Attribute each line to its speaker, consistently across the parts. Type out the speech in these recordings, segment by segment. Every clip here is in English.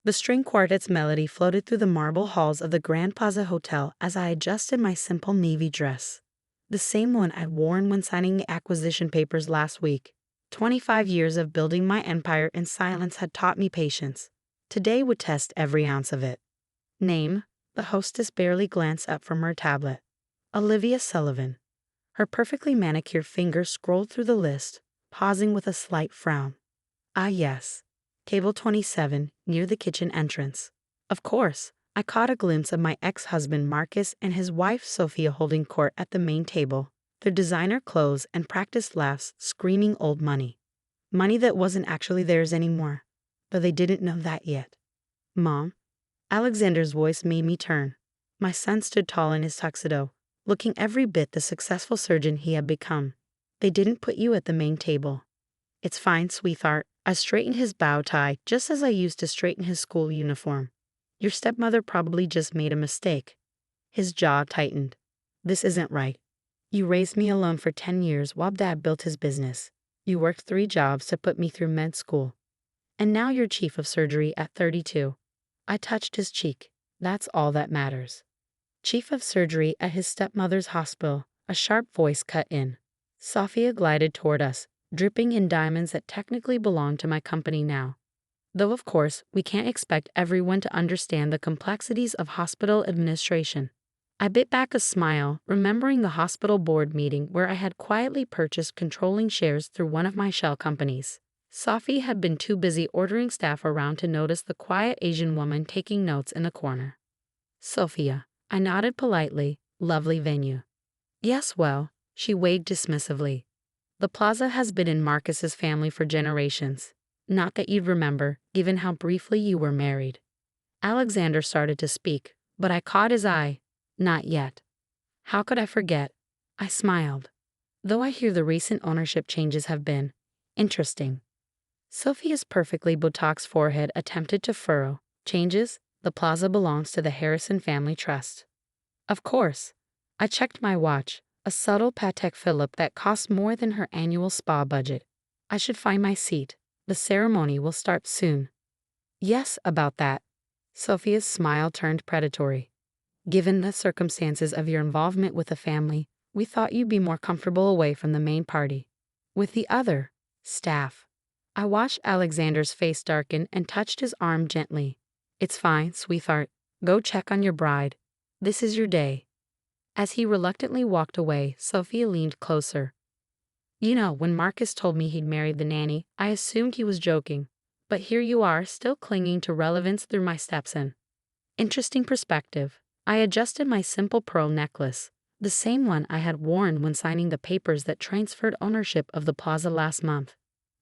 Speaker 1: The string quartet's melody floated through the marble halls of the Grand Plaza Hotel as I adjusted my simple navy dress. The same one I'd worn when signing the acquisition papers last week. 25 years of building my empire in silence had taught me patience. Today would test every ounce of it. Name, the hostess barely glanced up from her tablet. Olivia Sullivan. Her perfectly manicured fingers scrolled through the list, pausing with a slight frown. Ah yes. Table 27, near the kitchen entrance. Of course, I caught a glimpse of my ex-husband Marcus and his wife Sophia holding court at the main table, their designer clothes and practiced laughs screaming old money. Money that wasn't actually theirs anymore, but they didn't know that yet. Mom? Alexander's voice made me turn. My son stood tall in his tuxedo, looking every bit the successful surgeon he had become. They didn't put you at the main table. It's fine, sweetheart. I straightened his bow tie just as I used to straighten his school uniform. Your stepmother probably just made a mistake. His jaw tightened. This isn't right. You raised me alone for 10 years while Dad built his business. You worked 3 jobs to put me through med school. And now you're chief of surgery at 32. I touched his cheek. That's all that matters. Chief of surgery at his stepmother's hospital, a sharp voice cut in. Sophia glided toward us, dripping in diamonds that technically belong to my company now. Though of course, we can't expect everyone to understand the complexities of hospital administration. I bit back a smile, remembering the hospital board meeting where I had quietly purchased controlling shares through one of my shell companies. Sophie had been too busy ordering staff around to notice the quiet Asian woman taking notes in the corner. Sophia, I nodded politely. Lovely venue. Yes, well, she waved dismissively. The plaza has been in Marcus's family for generations. Not that you'd remember, given how briefly you were married. Alexander started to speak, but I caught his eye. Not yet. How could I forget? I smiled. Though I hear the recent ownership changes have been interesting. Sophia's perfectly Botox forehead attempted to furrow. Changes? The plaza belongs to the Harrison Family Trust. Of course. I checked my watch. A subtle Patek Philippe that cost more than her annual spa budget. I should find my seat. The ceremony will start soon. Yes, about that. Sophia's smile turned predatory. Given the circumstances of your involvement with the family, we thought you'd be more comfortable away from the main party. With the other staff. I watched Alexander's face darken and touched his arm gently. It's fine, sweetheart. Go check on your bride. This is your day. As he reluctantly walked away, Sophia leaned closer. You know, when Marcus told me he'd married the nanny, I assumed he was joking. But here you are, still clinging to relevance through my stepson. Interesting perspective. I adjusted my simple pearl necklace, the same one I had worn when signing the papers that transferred ownership of the plaza last month.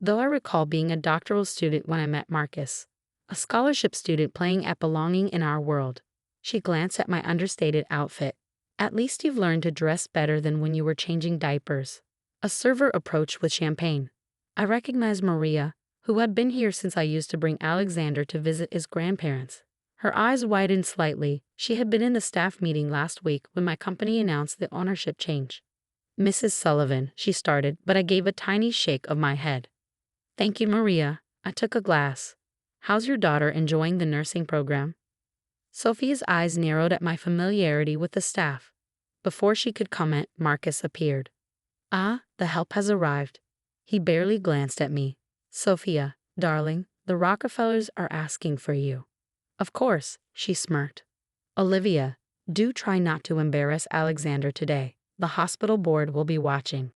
Speaker 1: Though I recall being a doctoral student when I met Marcus, a scholarship student playing at belonging in our world. She glanced at my understated outfit. At least you've learned to dress better than when you were changing diapers. A server approached with champagne. I recognized Maria, who had been here since I used to bring Alexander to visit his grandparents. Her eyes widened slightly. She had been in the staff meeting last week when my company announced the ownership change. Mrs. Sullivan, she started, but I gave a tiny shake of my head. Thank you, Maria. I took a glass. How's your daughter enjoying the nursing program? Sophia's eyes narrowed at my familiarity with the staff. Before she could comment, Marcus appeared. Ah, the help has arrived. He barely glanced at me. Sophia, darling, the Rockefellers are asking for you. Of course, she smirked. Olivia, do try not to embarrass Alexander today. The hospital board will be watching.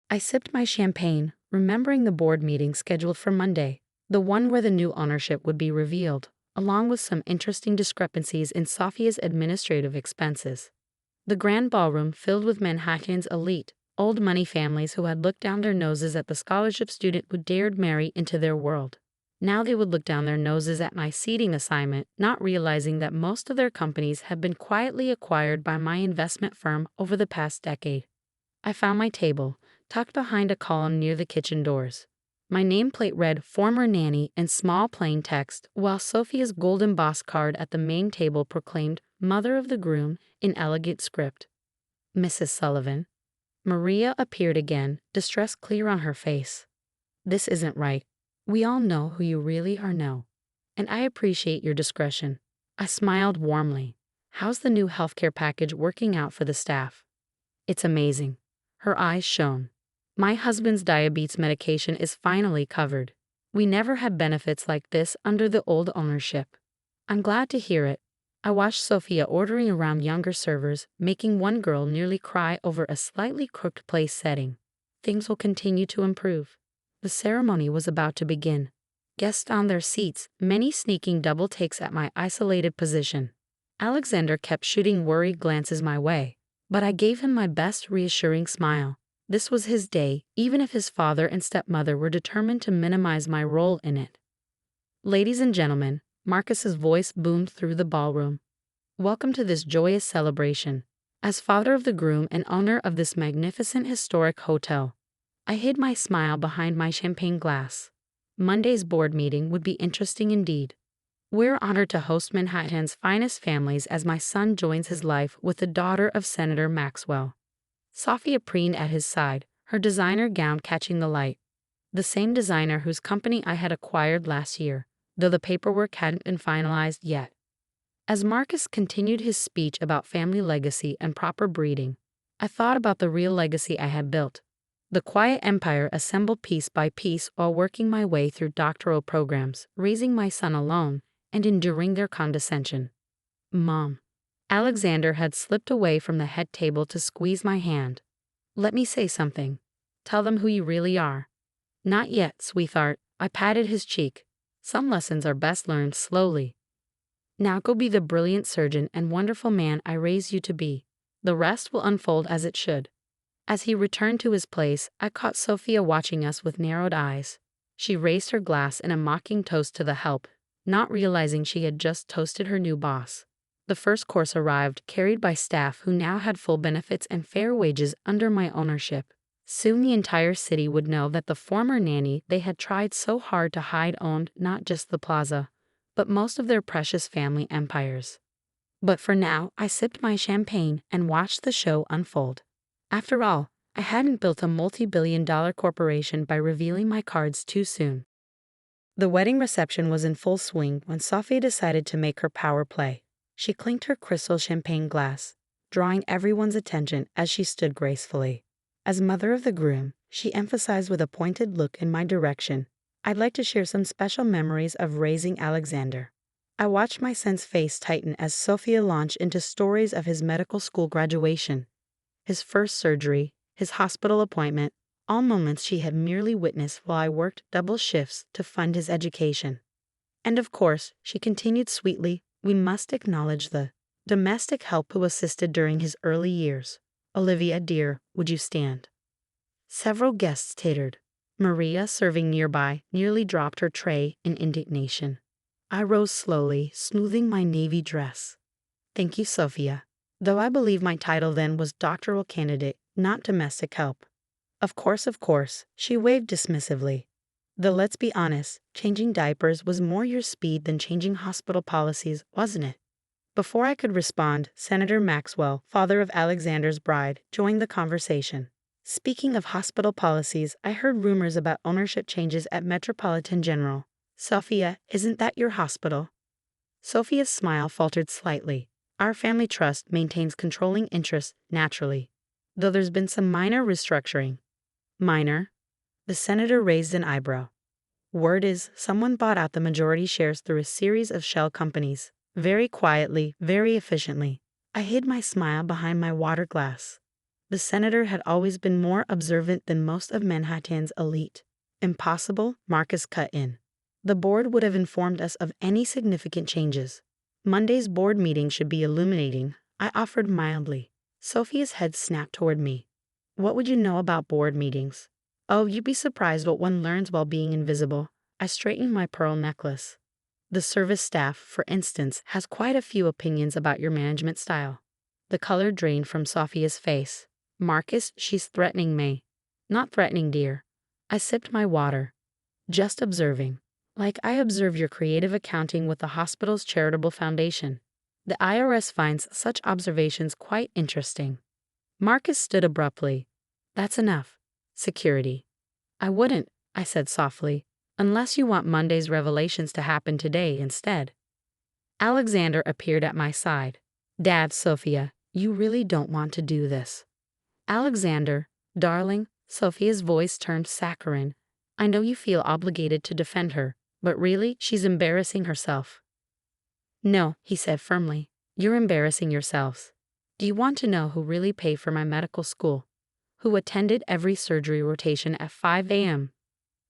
Speaker 1: I sipped my champagne, remembering the board meeting scheduled for Monday, the one where the new ownership would be revealed, along with some interesting discrepancies in Sophia's administrative expenses. The grand ballroom filled with Manhattan's elite, old money families who had looked down their noses at the scholarship student who dared marry into their world. Now they would look down their noses at my seating assignment, not realizing that most of their companies had been quietly acquired by my investment firm over the past decade. I found my table, tucked behind a column near the kitchen doors. My nameplate read former nanny in small plain text, while Sophia's gold embossed card at the main table proclaimed mother of the groom in elegant script. Mrs. Sullivan. Maria appeared again, distress clear on her face. This isn't right. We all know who you really are now. And I appreciate your discretion. I smiled warmly. How's the new healthcare package working out for the staff? It's amazing. Her eyes shone. My husband's diabetes medication is finally covered. We never had benefits like this under the old ownership. I'm glad to hear it. I watched Sophia ordering around younger servers, making one girl nearly cry over a slightly crooked place setting. Things will continue to improve. The ceremony was about to begin. Guests found their seats, many sneaking double takes at my isolated position. Alexander kept shooting worried glances my way, but I gave him my best reassuring smile. This was his day, even if his father and stepmother were determined to minimize my role in it. Ladies and gentlemen, Marcus's voice boomed through the ballroom. Welcome to this joyous celebration. As father of the groom and owner of this magnificent historic hotel, I hid my smile behind my champagne glass. Monday's board meeting would be interesting indeed. We're honored to host Manhattan's finest families as my son joins his life with the daughter of Senator Maxwell. Sophia preened at his side, her designer gown catching the light. The same designer whose company I had acquired last year, though the paperwork hadn't been finalized yet. As Marcus continued his speech about family legacy and proper breeding, I thought about the real legacy I had built. The quiet empire assembled piece by piece while working my way through doctoral programs, raising my son alone, and enduring their condescension. Mom. Alexander had slipped away from the head table to squeeze my hand. Let me say something. Tell them who you really are. Not yet, sweetheart. I patted his cheek. Some lessons are best learned slowly. Now go be the brilliant surgeon and wonderful man I raised you to be. The rest will unfold as it should. As he returned to his place, I caught Sophia watching us with narrowed eyes. She raised her glass in a mocking toast to the help, not realizing she had just toasted her new boss. The first course arrived, carried by staff who now had full benefits and fair wages under my ownership. Soon the entire city would know that the former nanny they had tried so hard to hide owned not just the plaza, but most of their precious family empires. But for now, I sipped my champagne and watched the show unfold. After all, I hadn't built a multi-billion-dollar corporation by revealing my cards too soon. The wedding reception was in full swing when Sophia decided to make her power play. She clinked her crystal champagne glass, drawing everyone's attention as she stood gracefully. As mother of the groom, she emphasized with a pointed look in my direction, I'd like to share some special memories of raising Alexander. I watched my son's face tighten as Sophia launched into stories of his medical school graduation, his first surgery, his hospital appointment, all moments she had merely witnessed while I worked double shifts to fund his education. And of course, she continued sweetly, we must acknowledge the domestic help who assisted during his early years. Olivia, dear, would you stand? Several guests tittered. Maria, serving nearby, nearly dropped her tray in indignation. I rose slowly, smoothing my navy dress. Thank you, Sophia. Though I believe my title then was doctoral candidate, not domestic help. Of course, she waved dismissively. Though let's be honest, changing diapers was more your speed than changing hospital policies, wasn't it? Before I could respond, Senator Maxwell, father of Alexander's bride, joined the conversation. Speaking of hospital policies, I heard rumors about ownership changes at Metropolitan General. Sophia, isn't that your hospital? Sophia's smile faltered slightly. Our family trust maintains controlling interest naturally, though there's been some minor restructuring. Minor? The senator raised an eyebrow. Word is, someone bought out the majority shares through a series of shell companies. Very quietly, very efficiently. I hid my smile behind my water glass. The senator had always been more observant than most of Manhattan's elite. Impossible, Marcus cut in. The board would have informed us of any significant changes. Monday's board meeting should be illuminating, I offered mildly. Sophia's head snapped toward me. What would you know about board meetings? Oh, you'd be surprised what one learns while being invisible. I straightened my pearl necklace. The service staff, for instance, has quite a few opinions about your management style. The color drained from Sophia's face. Marcus, she's threatening me. Not threatening, dear. I sipped my water. Just observing. Like I observe your creative accounting with the hospital's charitable foundation. The IRS finds such observations quite interesting. Marcus stood abruptly. That's enough. Security. I wouldn't, I said softly, Unless you want Monday's revelations to happen today instead. Alexander appeared at my side. Dad, Sophia, you really don't want to do this. Alexander, darling, Sophia's voice turned saccharine. I know you feel obligated to defend her, but really, she's embarrassing herself. No, he said firmly. You're embarrassing yourselves. Do you want to know who really paid for my medical school? Who attended every surgery rotation at 5 a.m.?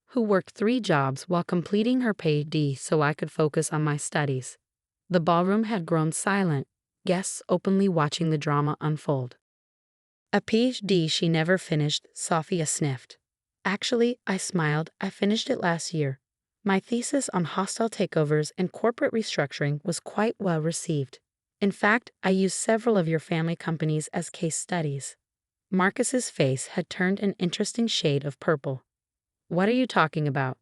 Speaker 1: Who worked 3 jobs while completing her PhD so I could focus on my studies? The ballroom had grown silent, guests openly watching the drama unfold. A PhD she never finished, Sophia sniffed. Actually, I smiled, I finished it last year. My thesis on hostile takeovers and corporate restructuring was quite well received. In fact, I used several of your family companies as case studies. Marcus's face had turned an interesting shade of purple. What are you talking about?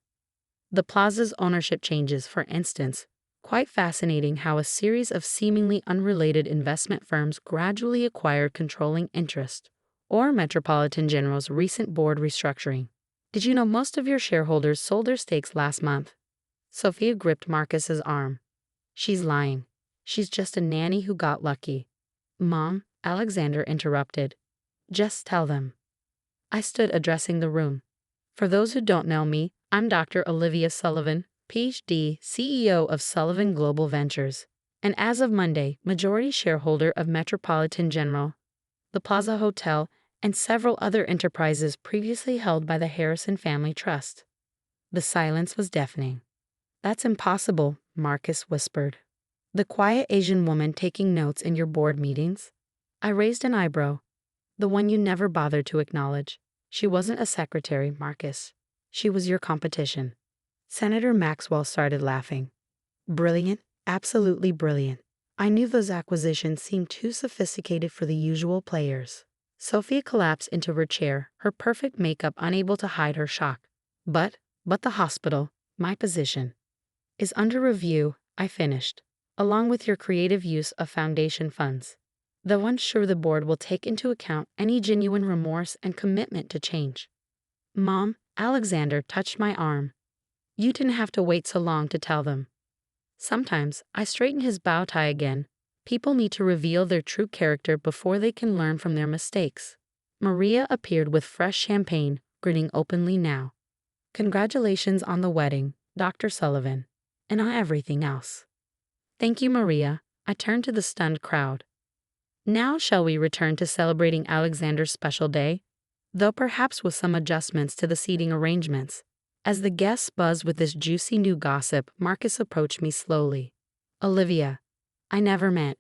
Speaker 1: The plaza's ownership changes, for instance. Quite fascinating how a series of seemingly unrelated investment firms gradually acquired controlling interest. Or Metropolitan General's recent board restructuring. Did you know most of your shareholders sold their stakes last month? Sophia gripped Marcus's arm. She's lying. She's just a nanny who got lucky. Mom, Alexander interrupted. Just tell them. I stood addressing the room. For those who don't know me, I'm Dr. Olivia Sullivan, PhD, CEO of Sullivan Global Ventures, and as of Monday, majority shareholder of Metropolitan General, the Plaza Hotel, and several other enterprises previously held by the Harrison Family Trust. The silence was deafening. That's impossible, Marcus whispered. The quiet Asian woman taking notes in your board meetings? I raised an eyebrow. The one you never bothered to acknowledge. She wasn't a secretary, Marcus. She was your competition. Senator Maxwell started laughing. Brilliant, absolutely brilliant. I knew those acquisitions seemed too sophisticated for the usual players. Sophia collapsed into her chair, her perfect makeup unable to hide her shock. But the hospital, my position, is under review, I finished, along with your creative use of foundation funds. Though unsure the board will take into account any genuine remorse and commitment to change. Mom, Alexander touched my arm. You didn't have to wait so long to tell them. Sometimes, I straightened his bow tie again. People need to reveal their true character before they can learn from their mistakes. Maria appeared with fresh champagne, grinning openly now. Congratulations on the wedding, Dr. Sullivan, and on everything else. Thank you, Maria. I turned to the stunned crowd. Now shall we return to celebrating Alexander's special day? Though perhaps with some adjustments to the seating arrangements. As the guests buzzed with this juicy new gossip, Marcus approached me slowly. Olivia, I never meant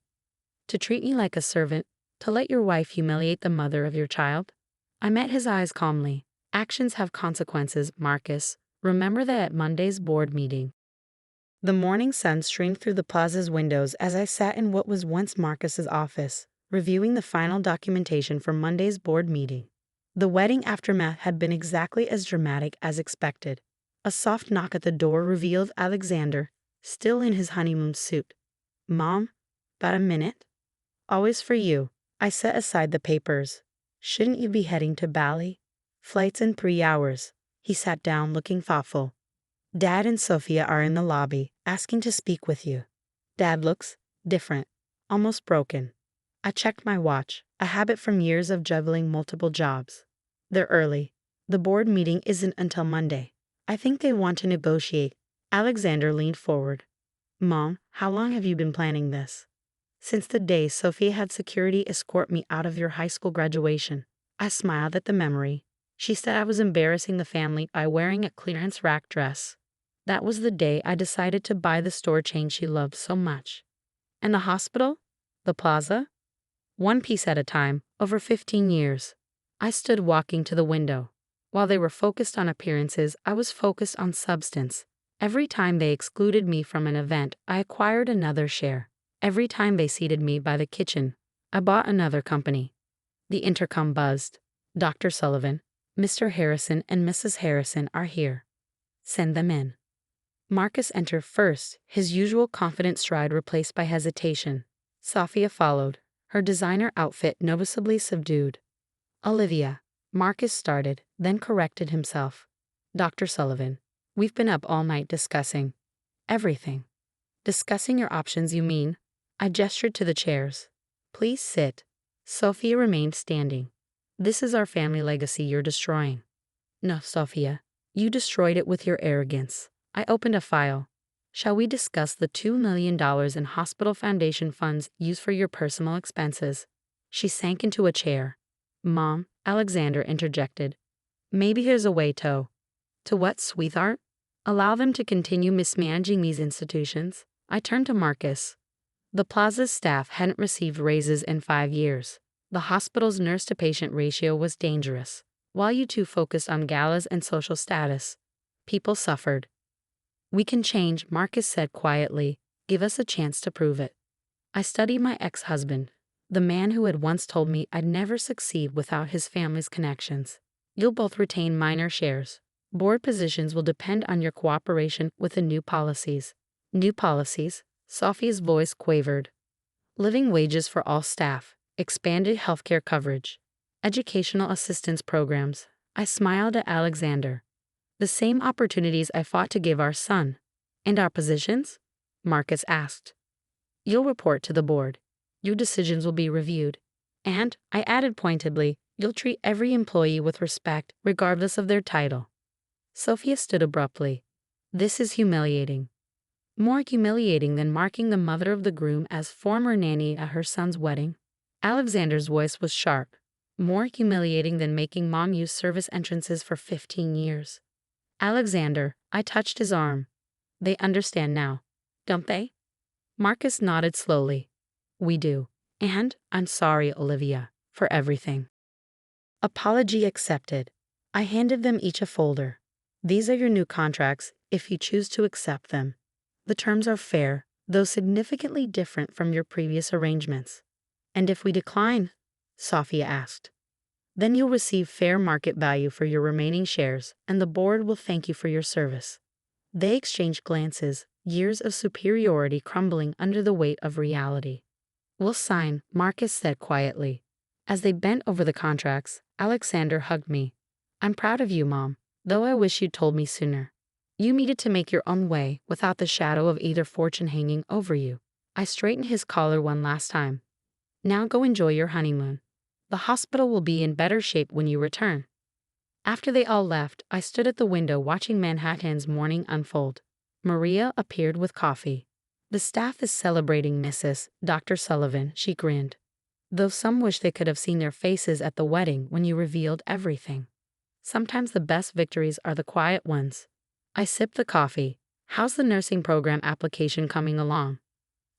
Speaker 1: to treat me like a servant, to let your wife humiliate the mother of your child. I met his eyes calmly. Actions have consequences, Marcus. Remember that at Monday's board meeting. The morning sun streamed through the plaza's windows as I sat in what was once Marcus's office, reviewing the final documentation for Monday's board meeting. The wedding aftermath had been exactly as dramatic as expected. A soft knock at the door revealed Alexander, still in his honeymoon suit. Mom, got a minute? Always for you. I set aside the papers. Shouldn't you be heading to Bali? Flight's in 3 hours. He sat down looking thoughtful. Dad and Sophia are in the lobby, asking to speak with you. Dad looks different, almost broken. I checked my watch, a habit from years of juggling multiple jobs. They're early. The board meeting isn't until Monday. I think they want to negotiate. Alexander leaned forward. Mom, how long have you been planning this? Since the day Sophia had security escort me out of your high school graduation. I smiled at the memory. She said I was embarrassing the family by wearing a clearance rack dress. That was the day I decided to buy the store chain she loved so much. And the hospital? The plaza? One piece at a time, over 15 years. I stood walking to the window. While they were focused on appearances, I was focused on substance. Every time they excluded me from an event, I acquired another share. Every time they seated me by the kitchen, I bought another company. The intercom buzzed. Dr. Sullivan, Mr. Harrison and Mrs. Harrison are here. Send them in. Marcus entered first, his usual confident stride replaced by hesitation. Sophia followed, her designer outfit noticeably subdued. Olivia, Marcus started, then corrected himself. Dr. Sullivan, We've been up all night discussing everything. Discussing your options, you mean? I gestured to the chairs. Please sit. Sophia remained standing. This is our family legacy you're destroying. No, Sophia. You destroyed it with your arrogance. I opened a file. Shall we discuss the $2 million in hospital foundation funds used for your personal expenses? She sank into a chair. Mom, Alexander interjected. Maybe here's a way to what, sweetheart? Allow them to continue mismanaging these institutions? I turned to Marcus. The plaza's staff hadn't received raises in 5 years. The hospital's nurse-to-patient ratio was dangerous. While you two focused on galas and social status, people suffered. We can change, Marcus said quietly. Give us a chance to prove it. I studied my ex-husband, the man who had once told me I'd never succeed without his family's connections. You'll both retain minor shares. Board positions will depend on your cooperation with the new policies. New policies? Sophia's voice quavered. Living wages for all staff, expanded healthcare coverage, educational assistance programs. I smiled at Alexander. The same opportunities I fought to give our son. And our positions? Marcus asked. You'll report to the board. Your decisions will be reviewed. And, I added pointedly, you'll treat every employee with respect, regardless of their title. Sophia stood abruptly. This is humiliating. More humiliating than marking the mother of the groom as former nanny at her son's wedding. Alexander's voice was sharp. More humiliating than making Mom use service entrances for 15 years. Alexander, I touched his arm. They understand now, don't they? Marcus nodded slowly. We do. And I'm sorry, Olivia, for everything. Apology accepted. I handed them each a folder. These are your new contracts, if you choose to accept them. The terms are fair, though significantly different from your previous arrangements. And if we decline? Sophia asked. Then you'll receive fair market value for your remaining shares, and the board will thank you for your service. They exchanged glances, years of superiority crumbling under the weight of reality. We'll sign, Marcus said quietly. As they bent over the contracts, Alexander hugged me. I'm proud of you, Mom, though I wish you'd told me sooner. You needed to make your own way without the shadow of either fortune hanging over you. I straightened his collar one last time. Now go enjoy your honeymoon. The hospital will be in better shape when you return. After they all left, I stood at the window watching Manhattan's morning unfold. Maria appeared with coffee. The staff is celebrating Mrs. Dr. Sullivan, she grinned. Though some wish they could have seen their faces at the wedding when you revealed everything. Sometimes the best victories are the quiet ones. I sipped the coffee. How's the nursing program application coming along?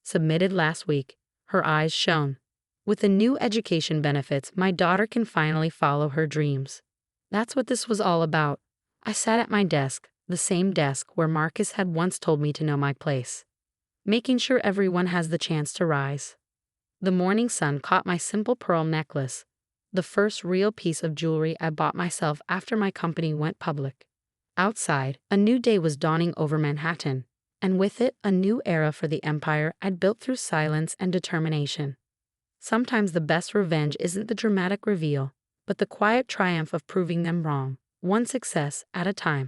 Speaker 1: Submitted last week. Her eyes shone. With the new education benefits, my daughter can finally follow her dreams. That's what this was all about. I sat at my desk, the same desk where Marcus had once told me to know my place. Making sure everyone has the chance to rise. The morning sun caught my simple pearl necklace, the first real piece of jewelry I bought myself after my company went public. Outside, a new day was dawning over Manhattan, and with it, a new era for the empire I'd built through silence and determination. Sometimes the best revenge isn't the dramatic reveal, but the quiet triumph of proving them wrong, one success at a time.